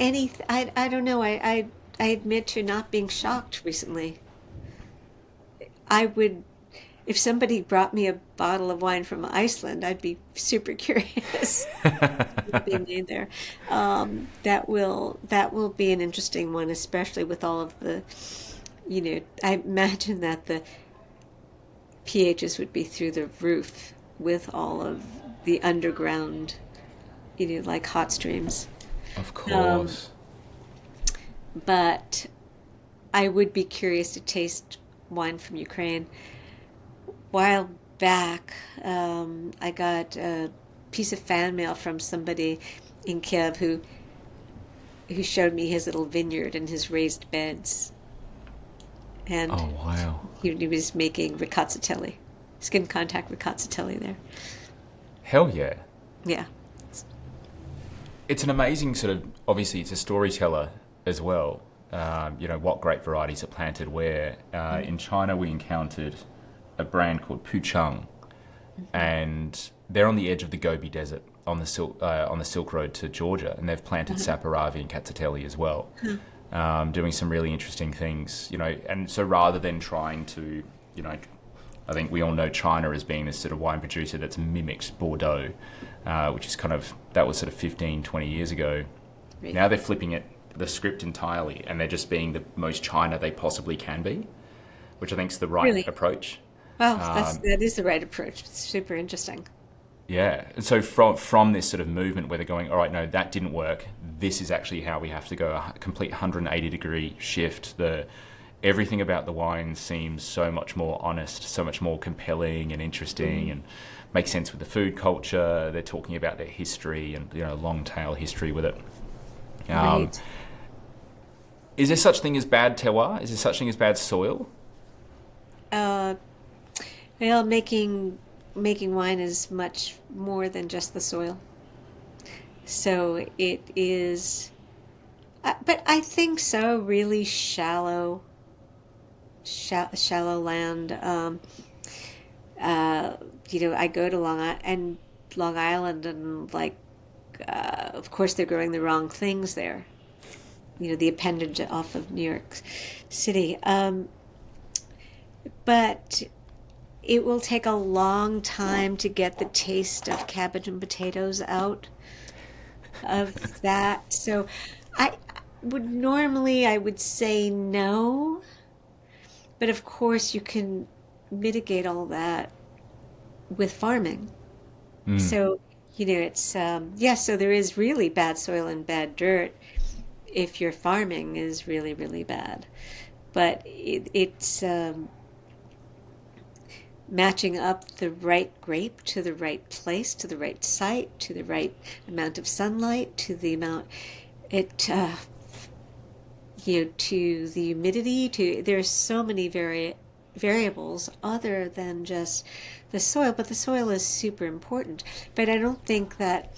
I don't know. I admit to not being shocked recently. I would. If somebody brought me a bottle of wine from Iceland, I'd be super curious what's being made there. That will be an interesting one, especially with all of the, I imagine that the pHs would be through the roof with all of the underground, like hot streams. Of course. But I would be curious to taste wine from Ukraine. While back, I got a piece of fan mail from somebody in Kiev who showed me his little vineyard and his raised beds. And oh, wow. He was making ricozzatelli, skin contact ricozzatelli there. Hell yeah. Yeah. It's an amazing obviously it's a storyteller as well. What grape varieties are planted where. In China we encountered a brand called Puchang, and they're on the edge of the Gobi Desert on the Silk Road to Georgia, and they've planted Saperavi and Cazzotelli as well, doing some really interesting things. And so rather than trying to, I think we all know China as being this sort of wine producer that's mimicked Bordeaux, which is that was 15, 20 years ago. Right. Now they're flipping the script entirely, and they're just being the most China they possibly can be, which I think is the right approach. Well, that is the right approach. It's super interesting. Yeah. And so from this sort of movement where they're going, all right, no, that didn't work. This is actually how we have to go, a complete 180-degree shift. Everything about the wine seems so much more honest, so much more compelling and interesting and makes sense with the food culture. They're talking about their history and, long tail history with it. Right. Is there such thing as bad terroir? Is there such thing as bad soil? Well, making wine is much more than just the soil. So it is, but I think so. Really shallow land. I go to Long Island, and of course they're growing the wrong things there. The appendage off of New York City. But it will take a long time to get the taste of cabbage and potatoes out of that. So I would say no. But of course you can mitigate all that with farming. So, it's, so there is really bad soil and bad dirt. if your farming is really, really bad. But it's matching up the right grape to the right place, to the right site, to the right amount of sunlight, to the amount it to the humidity. To there's so many variables other than just the soil, but the soil is super important. But I don't think that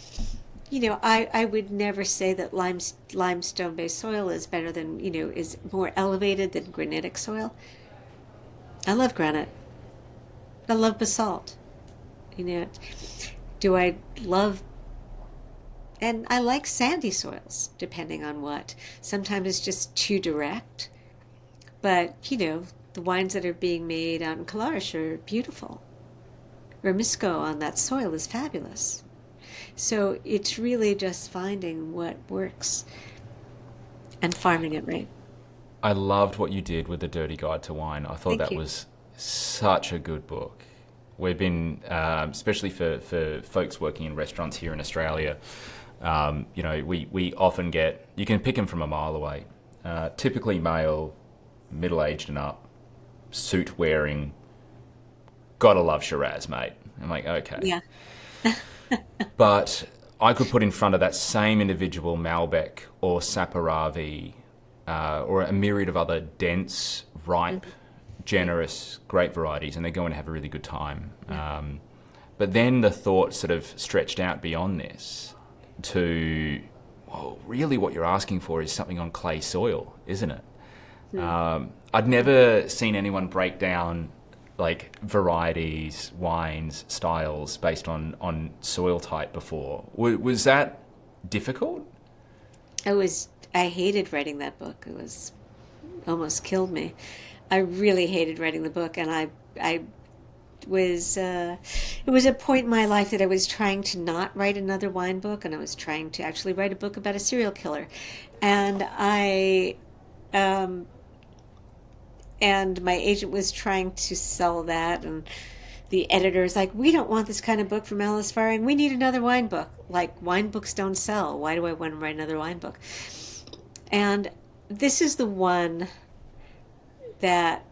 I would never say that limestone-based soil is better than, is more elevated than granitic soil. I love granite. I love basalt. Do I love, and I like sandy soils, depending on what. Sometimes it's just too direct. But, the wines that are being made out in Calarish are beautiful. Remisco on that soil is fabulous. So it's really just finding what works and farming it right. I loved what you did with the Dirty Guide to Wine. I thought Thank that you. was such a good book. We've been, especially for folks working in restaurants here in Australia, we often get, you can pick them from a mile away. Typically male, middle-aged and up, suit wearing, gotta love Shiraz, mate. I'm like, okay. Yeah. But I could put in front of that same individual Malbec or Saperavi or a myriad of other dense, ripe, generous grape varieties, and they're going to have a really good time. Yeah. But then the thought sort of stretched out beyond this to, well, really what you're asking for is something on clay soil, isn't it? I'd never seen anyone break down like varieties, wines, styles based on soil type before. Was that difficult? I hated writing that book. It was almost killed me. I really hated writing the book, and I was it was a point in my life that I was trying to not write another wine book, and I was trying to actually write a book about a serial killer, and and my agent was trying to sell that, and the editor's like, we don't want this kind of book from Alice Feiring. We need another wine book. Like, wine books don't sell. Why do I want to write another wine book? And this is the one that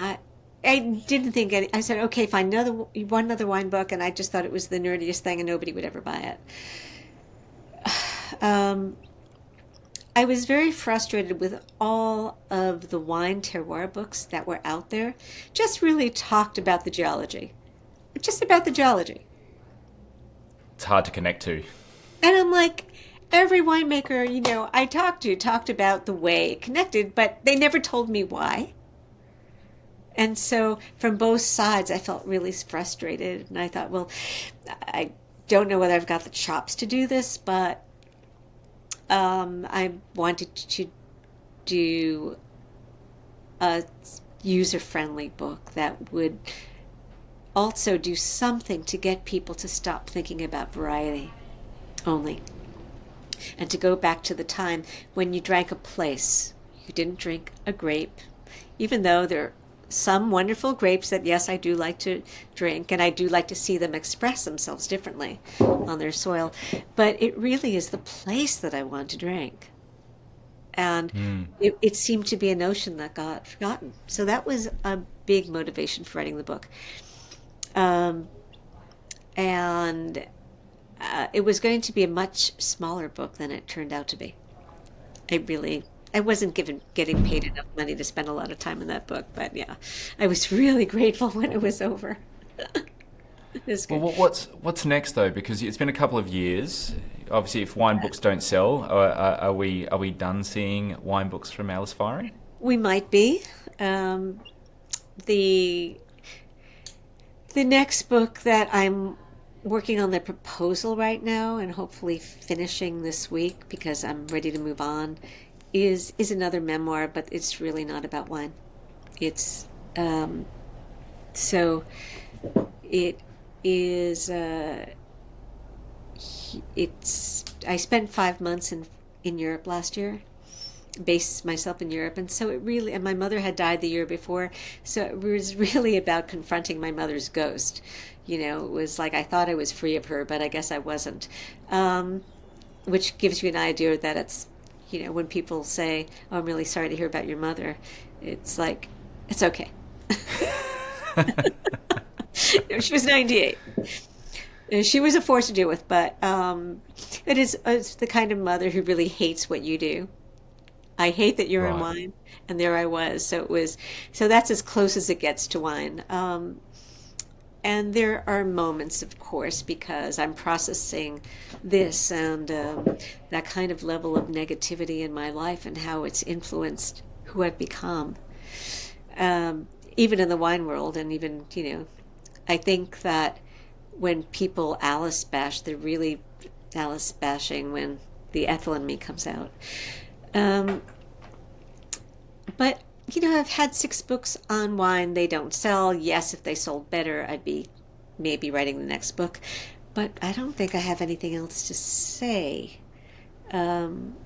I didn't think I said, okay, fine, one other wine book, and I just thought it was the nerdiest thing and nobody would ever buy it. I was very frustrated with all of the wine terroir books that were out there. Just really talked about the geology. Just about the geology. It's hard to connect to. And I'm like, every winemaker, I talked about the way it connected, but they never told me why. And so from both sides, I felt really frustrated. And I thought, well, I don't know whether I've got the chops to do this, but I wanted to do a user-friendly book that would also do something to get people to stop thinking about variety only, and to go back to the time when you drank a place. You didn't drink a grape, even though there are some wonderful grapes that, yes, I do like to drink, and I do like to see them express themselves differently on their soil. But it really is the place that I want to drink. And it seemed to be a notion that got forgotten. So that was a big motivation for writing the book. And it was going to be a much smaller book than it turned out to be. I wasn't getting paid enough money to spend a lot of time in that book, but yeah, I was really grateful when it was over. It was good. Well, what's next though? Because it's been a couple of years. Obviously, if wine books don't sell, are we done seeing wine books from Alice Feiring? We might be. The next book that I'm working on the proposal right now and hopefully finishing this week because I'm ready to move on is another memoir, but it's really not about wine. It's so it is it's I spent 5 months in Europe last year, based myself in Europe, and so and my mother had died the year before, so it was really about confronting my mother's ghost. It was like I thought I was free of her, but I guess I wasn't. which gives you an idea that it's, when people say, "Oh, I'm really sorry to hear about your mother," it's like, it's okay. She was 98. She was a force to deal with, but it's the kind of mother who really hates what you do. I hate that you're in Right. wine, and there I was. So that's as close as it gets to wine. And there are moments, of course, because I'm processing this and that kind of level of negativity in my life and how it's influenced who I've become, even in the wine world. And even, I think that when people Alice bash, they're really Alice bashing when the Ethel in me comes out. Um, but I've had 6 books on wine. They don't sell. Yes, if they sold better, I'd be maybe writing the next book. But I don't think I have anything else to say. Um,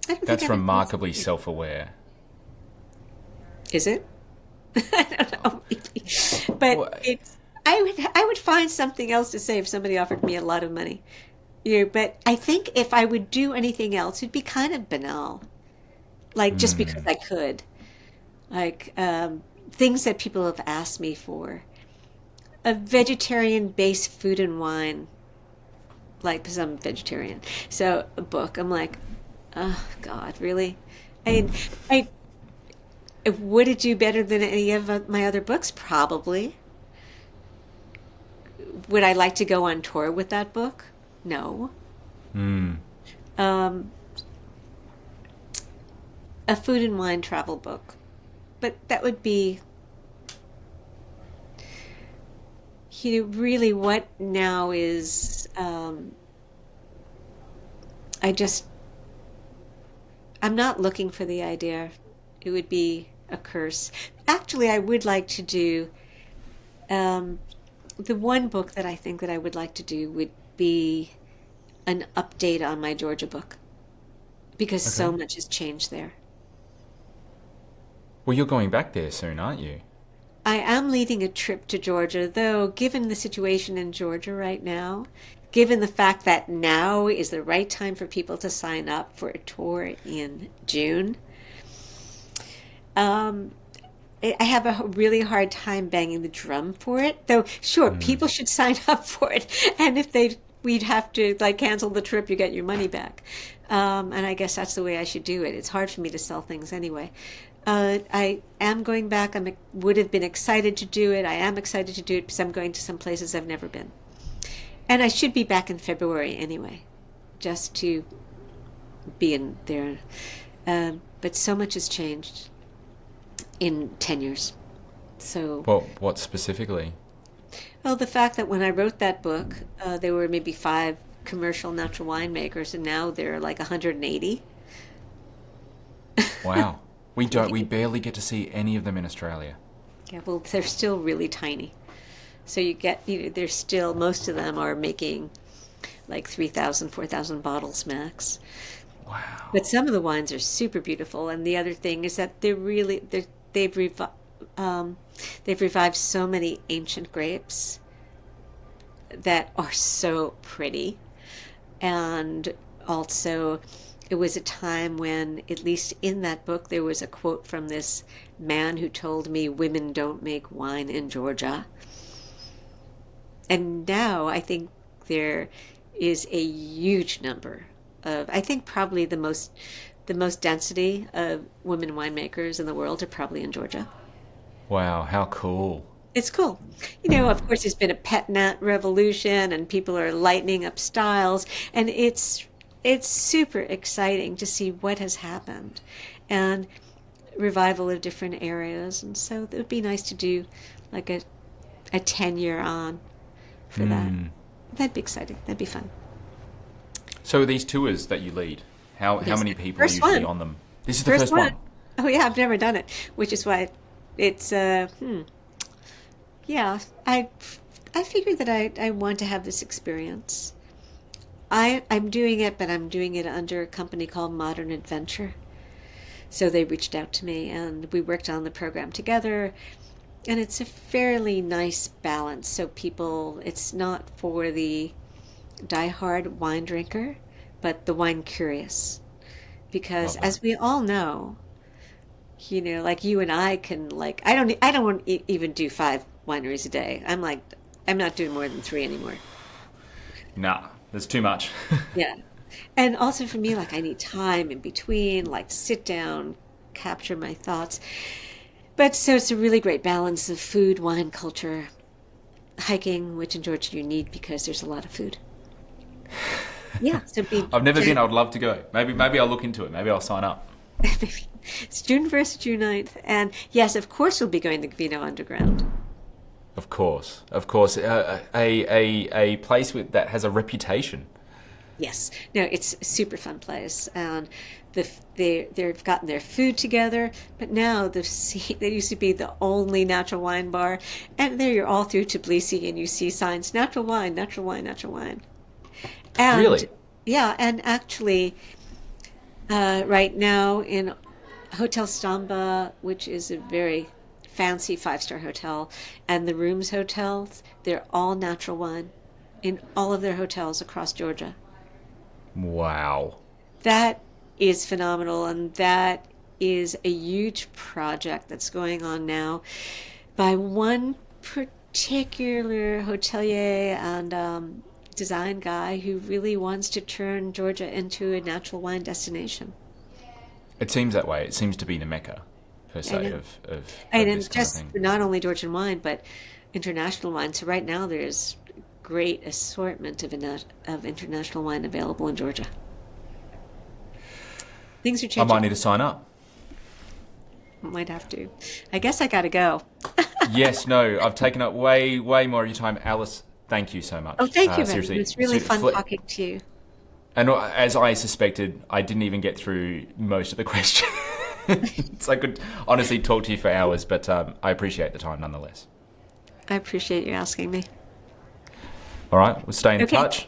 I don't think I That's have anything else to remarkably say. self-aware. Is it? I don't know, maybe. But Well, I would find something else to say if somebody offered me a lot of money. But I think if I would do anything else, it'd be kind of banal, like just because I could, like things that people have asked me for. A vegetarian-based food and wine, like because I'm vegetarian. So a book, I'm like, oh God, really? I, I would it do better than any of my other books? Probably. Would I like to go on tour with that book? No. Um, a food and wine travel book, but that would be, really what now is. I just I'm not looking for the idea. It would be a curse. Actually, I would like to do um, the one book that I think that I would like to do would be an update on my Georgia book because so okay. much has changed there. Well, you're going back there soon, aren't you? I am leading a trip to Georgia, though, given the situation in Georgia right now, given the fact that now is the right time for people to sign up for a tour in June, um, I have a really hard time banging the drum for it. Though, sure, people should sign up for it, and if we'd have to like cancel the trip, you get your money back. And I guess that's the way I should do it. It's hard for me to sell things anyway. I am going back. Would have been excited to do it. I am excited to do it because I'm going to some places I've never been. And I should be back in February anyway, just to be in there. But so much has changed in 10 years. So, Well, what specifically? well, the fact that when I wrote that book, there were maybe 5 commercial natural winemakers, and now there are like 180. Wow. We barely get to see any of them in Australia. Yeah, well, they're still really tiny. So they're still, most of them are making like 3,000, 4,000 bottles max. Wow. But some of the wines are super beautiful. And the other thing is that they've revi um, they've revived so many ancient grapes that are so pretty. And also, it was a time when, at least in that book, there was a quote from this man who told me women don't make wine in Georgia. And now I think there is a huge number of, I think probably the most density of women winemakers in the world are probably in Georgia. Wow, how cool. It's cool. Of course, there's been a pet nat revolution and people are lightening up styles, and it's super exciting to see what has happened and revival of different areas. And so it would be nice to do like a 10-year on for that. That'd be exciting. That'd be fun. So are these tours that you lead, how Yes. many people are First usually one. on them? This is the First first one. one. Oh yeah, I've never done it, which is why it's yeah, I figured that I want to have this experience. I'm doing it, but I'm doing it under a company called Modern Adventure. So they reached out to me and we worked on the program together. And it's a fairly nice balance. So it's not for the diehard wine drinker, but the wine curious. Because Love that. as we all know, like you and I can I don't want to even do 5 wineries a day. I'm not doing more than 3 anymore. Nah, there's too much. Yeah. And also for me, like I need time in between, like sit down, capture my thoughts. But so it's a really great balance of food, wine, culture, hiking, which in Georgia you need because there's a lot of food. Yeah, so be I've never been. I would love to go. Maybe I'll look into it. Maybe I'll sign up. it's June 1st, June 9th. And yes, of course we'll be going to Vino Underground. Of course, of course. A place that has a reputation. Yes. No, it's a super fun place. And they've gotten their food together, but now they used to be the only natural wine bar. And there you're all through Tbilisi and you see signs, natural wine, natural wine, natural wine. And Really? yeah, and actually, right now in Hotel Stamba, which is a very fancy 5-star hotel, and the Rooms hotels, they're all natural wine in all of their hotels across Georgia. Wow. That is phenomenal, and that is a huge project that's going on now by one particular hotelier and design guy who really wants to turn Georgia into a natural wine destination. It seems that way. It seems to be the mecca, per I se, know. of And this it's kind of just thing. not only Georgian wine, but international wine. So right now there's great assortment of international wine available in Georgia. Things are I might changing. need to sign up. Might have to. I guess I gotta go. Yes, no, I've taken up way more of your time. Alice, thank you so much. Oh, thank you, Evan. Seriously. It's really fun talking to you. And as I suspected, I didn't even get through most of the questions. So I could honestly talk to you for hours, but I appreciate the time nonetheless. I appreciate you asking me. All right, we'll stay in Okay. touch.